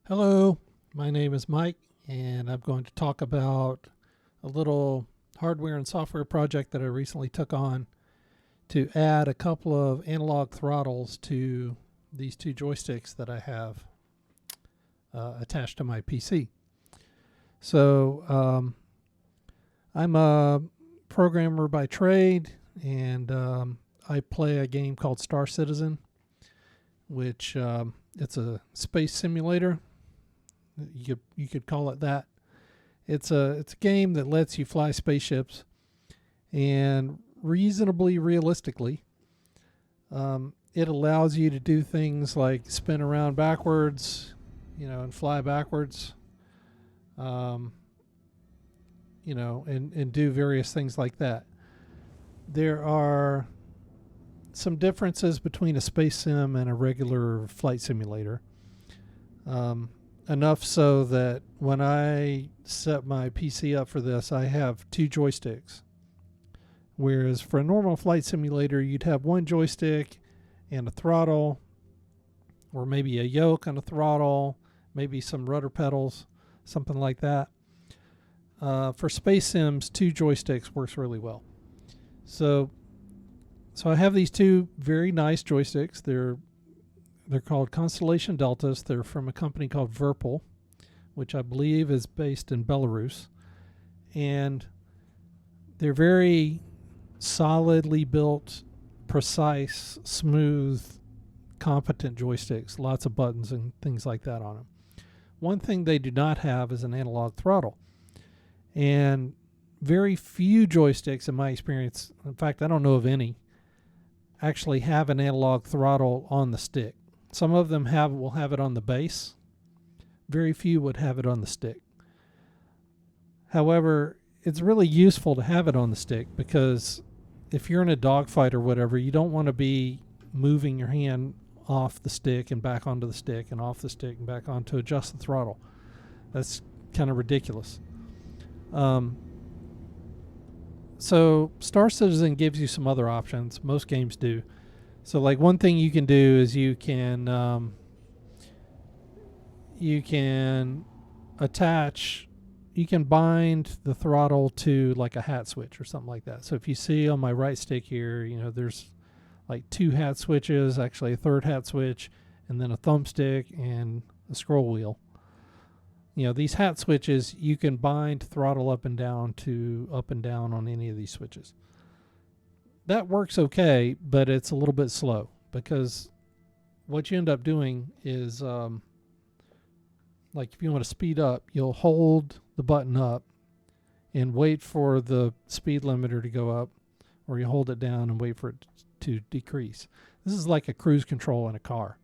Hello, my name is Mike, and I'm going to talk about a little hardware and software project that I recently took on to add a couple of analog throttles to these two joysticks that I have attached to my PC. So I'm a programmer by trade, and I play a game called Star Citizen, which it's a space simulator. You could call it that. It's a game that lets you fly spaceships, and reasonably realistically, it allows you to do things like spin around backwards, and fly backwards, and do various things like that. There are some differences between a space sim and a regular flight simulator. Enough so that when I set my PC up for this, I have two joysticks. Whereas for a normal flight simulator, you'd have one joystick and a throttle, or maybe a yoke and a throttle, maybe some rudder pedals, something like that. For space sims, two joysticks works really well. So I have these two very nice joysticks. They're called Constellation Deltas. They're from a company called Virpil, which I believe is based in Belarus. And they're very solidly built, precise, smooth, competent joysticks. Lots of buttons and things like that on them. One thing they do not have is an analog throttle. And very few joysticks, in my experience, in fact, I don't know of any, actually have an analog throttle on the stick. Some of them will have it on the base. Very few would have it on the stick. However, it's really useful to have it on the stick because if you're in a dogfight or whatever, you don't want to be moving your hand off the stick and back onto the stick and off the stick and back on to adjust the throttle. That's kind of ridiculous. So Star Citizen gives you some other options. Most games do. So like one thing you can do is you can bind the throttle to like a hat switch or something like that. So if you see on my right stick here, there's like two hat switches, actually a third hat switch, and then a thumbstick and a scroll wheel. These hat switches, you can bind throttle up and down on any of these switches. That works okay, but it's a little bit slow because what you end up doing is like if you want to speed up, you'll hold the button up and wait for the speed limiter to go up, or you hold it down and wait for it to decrease. This is like a cruise control in a car.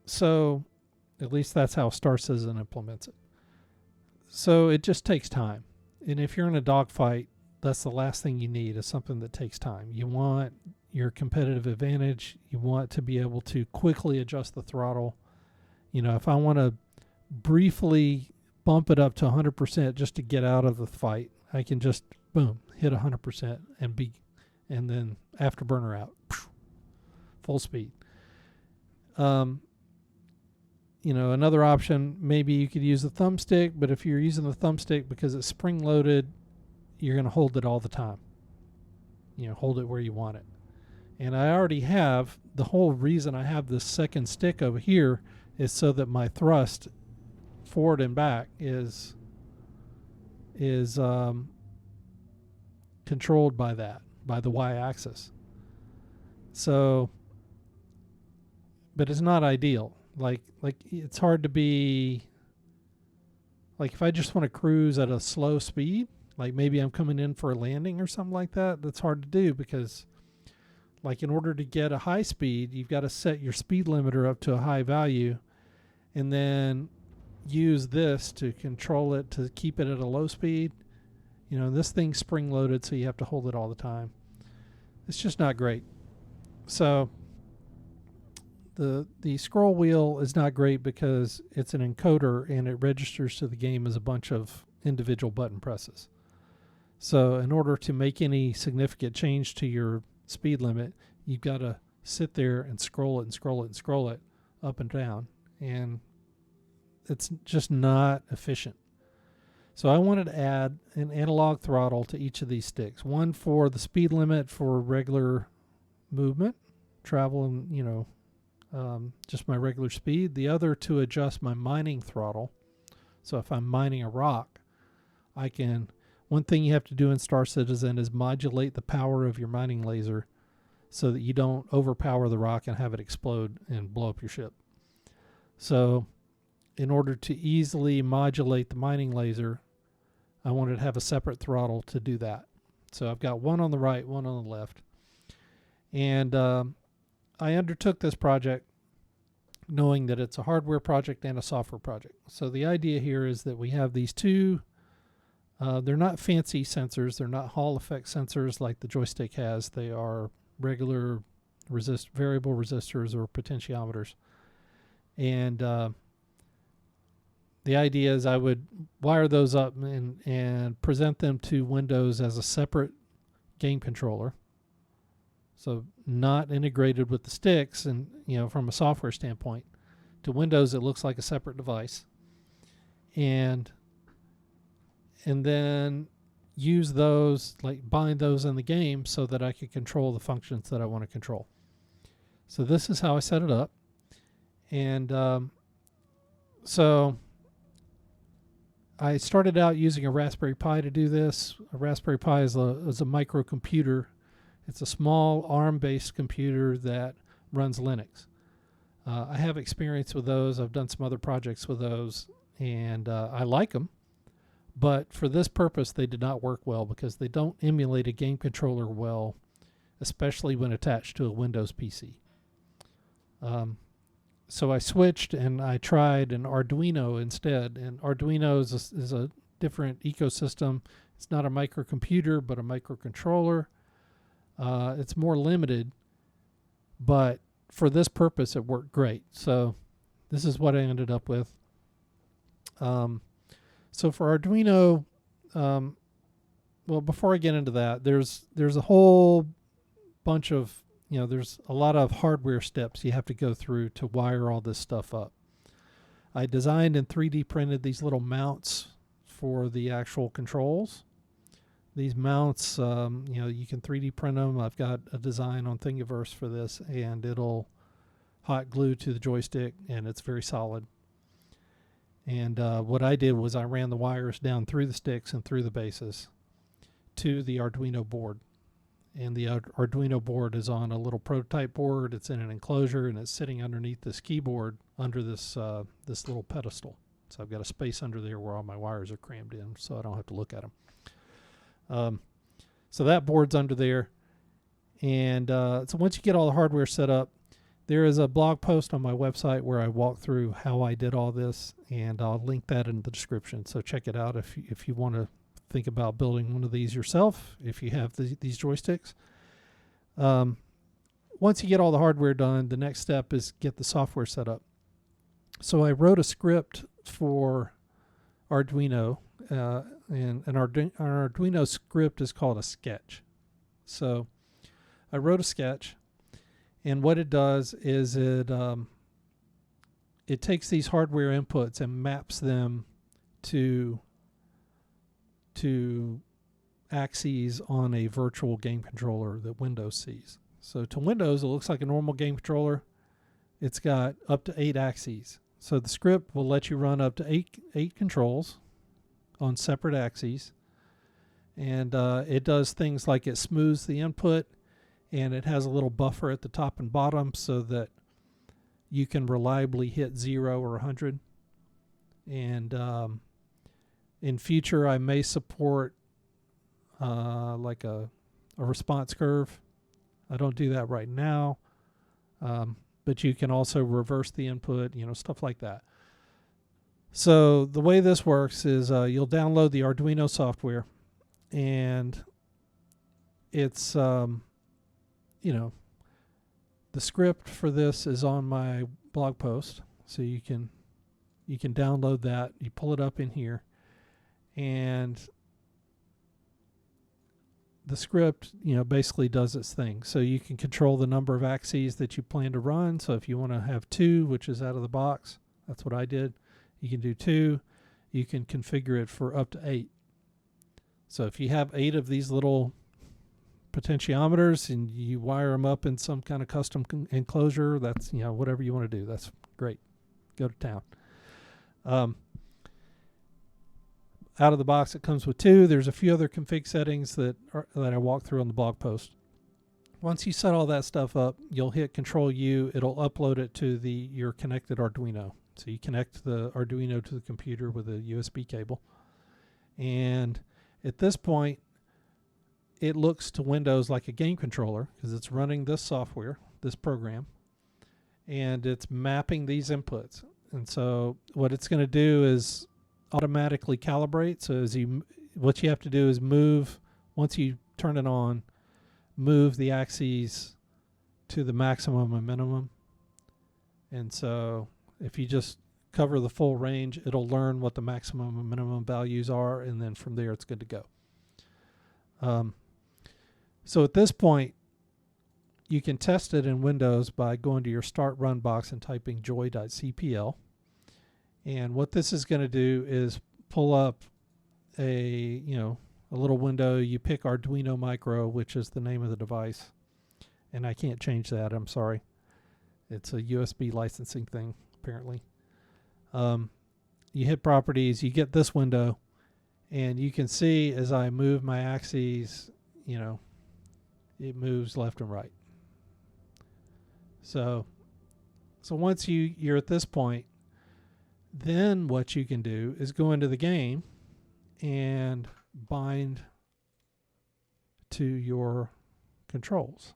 So at least that's how Star Citizen implements it. So it just takes time. And if you're in a dogfight, that's the last thing you need, is something that takes time. You want your competitive advantage. You want to be able to quickly adjust the throttle. If I want to briefly bump it up to 100% just to get out of the fight, I can just, boom, hit 100% and then afterburner out. Full speed. Another option, maybe you could use the thumbstick, but if you're using the thumbstick because it's spring-loaded, you're going to hold it all the time. Hold it where you want it. And I already have, the whole reason I have this second stick over here is so that my thrust forward and back is controlled by the y-axis. So, but it's not ideal. Like it's hard to be, like if I just want to cruise at a slow speed, like maybe I'm coming in for a landing or something like that, that's hard to do because like in order to get a high speed, you've got to set your speed limiter up to a high value and then use this to control it to keep it at a low speed. This thing's spring loaded, so you have to hold it all the time. It's just not great. So the scroll wheel is not great because it's an encoder and it registers to the game as a bunch of individual button presses. So in order to make any significant change to your speed limit, you've got to sit there and scroll it and scroll it and scroll it up and down. And it's just not efficient. So I wanted to add an analog throttle to each of these sticks. One for the speed limit for regular movement, travel, and just my regular speed. The other to adjust my mining throttle. So if I'm mining a rock, I can. One thing you have to do in Star Citizen is modulate the power of your mining laser so that you don't overpower the rock and have it explode and blow up your ship. So in order to easily modulate the mining laser, I wanted to have a separate throttle to do that. So I've got one on the right, one on the left. And I undertook this project knowing that it's a hardware project and a software project. So the idea here is that we have these two, they're not fancy sensors, they're not Hall effect sensors like the joystick has. They are regular variable resistors or potentiometers. And the idea is I would wire those up and present them to Windows as a separate game controller. So not integrated with the sticks, and from a software standpoint. To Windows it looks like a separate device. And then use those, like bind those in the game so that I could control the functions that I want to control. So this is how I set it up. And so I started out using a Raspberry Pi to do this. A Raspberry Pi is a microcomputer. It's a small ARM-based computer that runs Linux. I have experience with those. I've done some other projects with those, and I like them. But for this purpose, they did not work well because they don't emulate a game controller well, especially when attached to a Windows PC. So I switched and I tried an Arduino instead. And Arduino is a different ecosystem. It's not a microcomputer, but a microcontroller. It's more limited, but for this purpose, it worked great. So this is what I ended up with. So for Arduino, well, before I get into that, there's a whole bunch of, there's a lot of hardware steps you have to go through to wire all this stuff up. I designed and 3D printed these little mounts for the actual controls. These mounts, you can 3D print them. I've got a design on Thingiverse for this, and it'll hot glue to the joystick, and it's very solid. And what I did was I ran the wires down through the sticks and through the bases to the Arduino board. And the Arduino board is on a little prototype board. It's in an enclosure, and it's sitting underneath this keyboard under this little pedestal. So I've got a space under there where all my wires are crammed in, so I don't have to look at them. So that board's under there. And so once you get all the hardware set up, there is a blog post on my website where I walk through how I did all this, and I'll link that in the description. So check it out if you want to think about building one of these yourself, if you have these joysticks. Once you get all the hardware done, the next step is get the software set up. So I wrote a script for Arduino, and an Arduino script is called a sketch. So I wrote a sketch, and what it does is it takes these hardware inputs and maps them to axes on a virtual game controller that Windows sees. So to Windows, it looks like a normal game controller. It's got up to 8 axes. So the script will let you run up to eight controls on separate axes. And it does things like it smooths the input, and it has a little buffer at the top and bottom so that you can reliably hit 0 or 100. And in future, I may support like a response curve. I don't do that right now, but you can also reverse the input, stuff like that. So the way this works is you'll download the Arduino software, and it's, the script for this is on my blog post, so you can download that. You pull it up in here, and the script, basically does its thing. So you can control the number of axes that you plan to run. So if you want to have 2, which is out of the box, that's what I did. You can do 2. You can configure it for up to 8. So if you have 8 of these little potentiometers and you wire them up in some kind of custom enclosure, that's, whatever you want to do, that's great. Go to town. Out of the box, it comes with 2. There's a few other config settings that I walk through on the blog post. Once you set all that stuff up, you'll hit Control U. It'll upload it to your connected Arduino. So you connect the Arduino to the computer with a USB cable. And at this point, it looks to Windows like a game controller because it's running this software, this program, and it's mapping these inputs. And so what it's going to do is automatically calibrate. So what you have to do is move, once you turn it on, move the axes to the maximum and minimum. And so if you just cover the full range, it'll learn what the maximum and minimum values are, and then from there it's good to go. So at this point, you can test it in Windows by going to your Start Run box and typing joy.cpl. And what this is going to do is pull up a little window. You pick Arduino Micro, which is the name of the device. And I can't change that, I'm sorry. It's a USB licensing thing, apparently. You hit Properties, you get this window, and you can see as I move my axes, it moves left and right. So once you're at this point, then what you can do is go into the game and bind to your controls.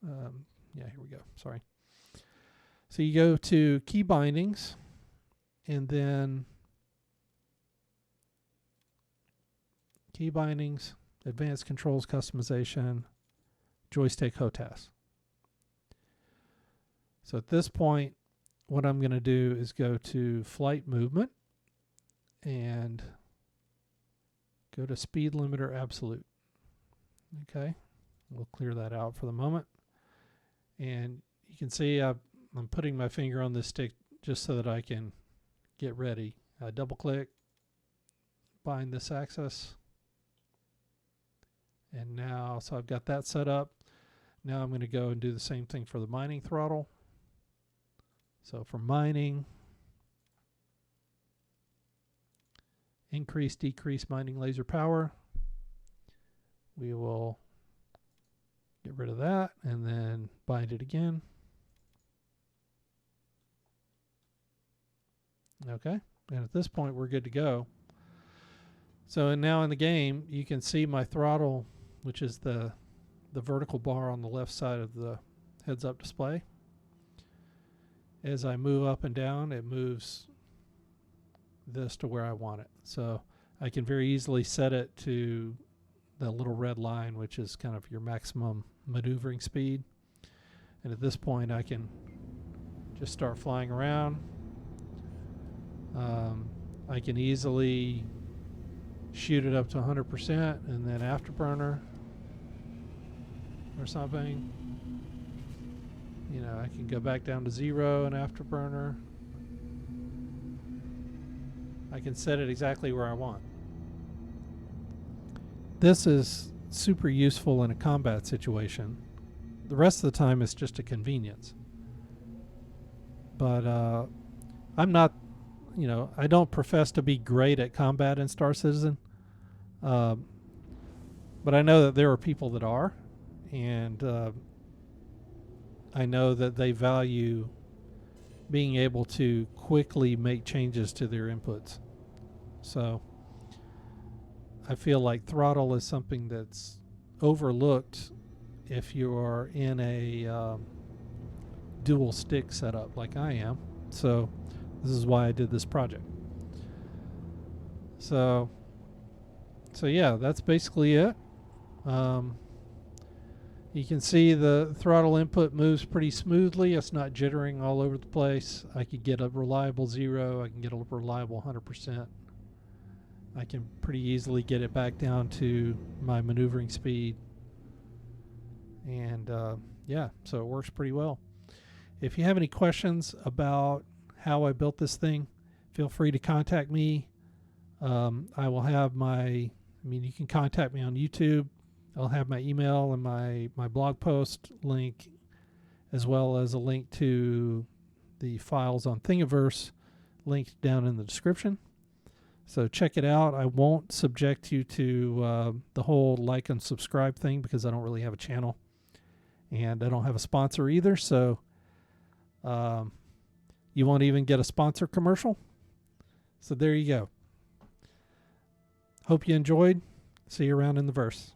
Here we go. Sorry. So you go to Key Bindings, and then Key Bindings, Advanced Controls Customization, Joystick HOTAS. So at this point, what I'm going to do is go to Flight Movement and go to Speed Limiter Absolute. Okay, we'll clear that out for the moment. And you can see I'm putting my finger on this stick just so that I can get ready. Double click, bind this axis. And now, so I've got that set up. Now I'm going to go and do the same thing for the mining throttle. So for mining, increase, decrease mining laser power. We will get rid of that and then bind it again. Okay, and at this point we're good to go. So and now in the game you can see my throttle, which is the vertical bar on the left side of the heads-up display. As I move up and down, it moves this to where I want it. So I can very easily set it to the little red line, which is kind of your maximum maneuvering speed. And at this point I can just start flying around. I can easily shoot it up to 100% and then afterburner or something. I can go back down to 0 and afterburner. I can set it exactly where I want. This is super useful in a combat situation. The rest of the time it's just a convenience. But I'm not, I don't profess to be great at combat in Star Citizen. But I know that there are people that are, and I know that they value being able to quickly make changes to their inputs. So I feel like throttle is something that's overlooked if you are in a dual stick setup like I am. So this is why I did this project. So yeah, that's basically it. You can see the throttle input moves pretty smoothly. It's not jittering all over the place. I could get a reliable 0. I can get a reliable 100%. I can pretty easily get it back down to my maneuvering speed. And yeah, so it works pretty well. If you have any questions about how I built this thing, feel free to contact me. I will have you can contact me on YouTube. I'll have my email and my blog post link, as well as a link to the files on Thingiverse linked down in the description. So check it out. I won't subject you to the whole like and subscribe thing because I don't really have a channel. And I don't have a sponsor either. So you won't even get a sponsor commercial. So there you go. Hope you enjoyed. See you around in the verse.